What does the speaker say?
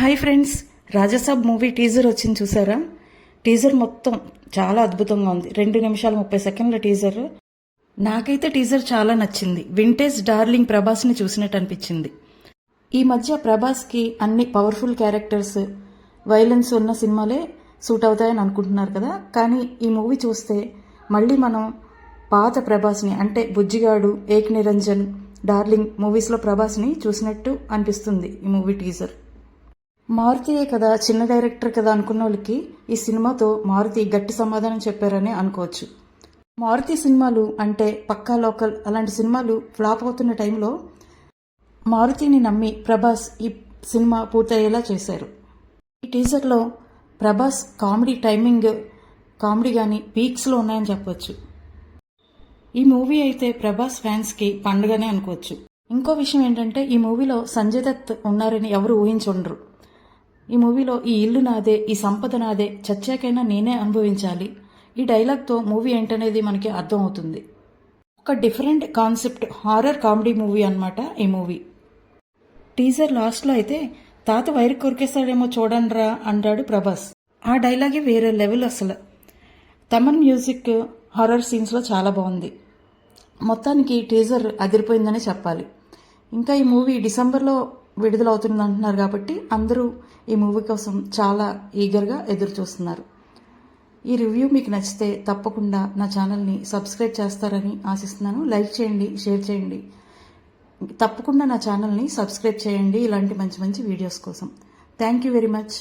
Hi friends, Raja Saab movie teaser వచ్చింది చూసారా? Teaser మొత్తం చాలా అద్భుతంగా ఉంది. 2 నిమిషాల 30 సెకండ్ల టీజర్. నాకైతే టీజర్ చాలా నచ్చింది. వింటేజ్ డార్లింగ్ ప్రభాస్ని చూసినట్టు అనిపించింది. ఈ మధ్య ప్రభాస్కి అన్ని పవర్ఫుల్ క్యారెక్టర్స్, వైలెన్స్ ఉన్న సినిమాలే సూట్ అవుతాయని అనుకుంటున్నారు కదా. కానీ ఈ మూవీ చూస్తే మళ్ళీ మనం పాత ప్రభాస్ని, అంటే బుజ్జిగాడు, ఏక్ నిరంజన్, డార్లింగ్ మూవీస్లో ప్రభాస్ని చూసినట్టు అనిపిస్తుంది ఈ మూవీ టీజర్. మారుతియే కదా, చిన్న డైరెక్టర్ కదా అనుకున్న వాళ్ళకి ఈ సినిమాతో మారుతి గట్టి సమాధానం చెప్పారని అనుకోవచ్చు. మారుతి సినిమాలు అంటే పక్కా లోకల్ అలాంటి సినిమాలు ఫ్లాప్ అవుతున్న టైంలో మారుతిని నమ్మి ప్రభాస్ ఈ సినిమా పూర్తయ్యేలా చేశారు. ఈ టీజర్లో ప్రభాస్ కామెడీ కానీ పీక్స్లో ఉన్నాయని చెప్పవచ్చు. ఈ మూవీ అయితే ప్రభాస్ ఫ్యాన్స్కి పండుగనే అనుకోవచ్చు. ఇంకో విషయం ఏంటంటే ఈ మూవీలో సంజయ్ దత్ ఉన్నారని ఎవరు ఊహించుండరు. ఈ మూవీలో ఈ ఇల్లు నాదే, ఈ సంపద నాదే, చచ్చాకైనా నేనే అనుభవించాలి, ఈ డైలాగ్తో మూవీ ఏంటనేది మనకి అర్థం అవుతుంది. ఒక different concept horror comedy movie అన్నమాట ఈ మూవీ. టీజర్ లాస్ట్లో అయితే తాత వైరు కొరికేస్తాడేమో చూడండిరా అంటాడు ప్రభాస్. ఆ డైలాగే వేరే లెవెల్ అసలు. తమన్ మ్యూజిక్ హారర్ సీన్స్లో చాలా బాగుంది. మొత్తానికి టీజర్ అదిరిపోయిందని చెప్పాలి. ఇంకా ఈ మూవీ డిసెంబర్లో విడుదలవుతుంది అంటున్నారు కాబట్టి అందరూ ఈ మూవీ కోసం చాలా ఈగర్గా ఎదురు చూస్తున్నారు. ఈ రివ్యూ మీకు నచ్చితే తప్పకుండా నా ఛానల్ని సబ్స్క్రైబ్ చేస్తారని ఆశిస్తున్నాను. లైక్ చేయండి, షేర్ చేయండి. తప్పకుండా నా ఛానల్ని సబ్స్క్రైబ్ చేయండి ఇలాంటి మంచి మంచి వీడియోస్ కోసం. Thank you very much.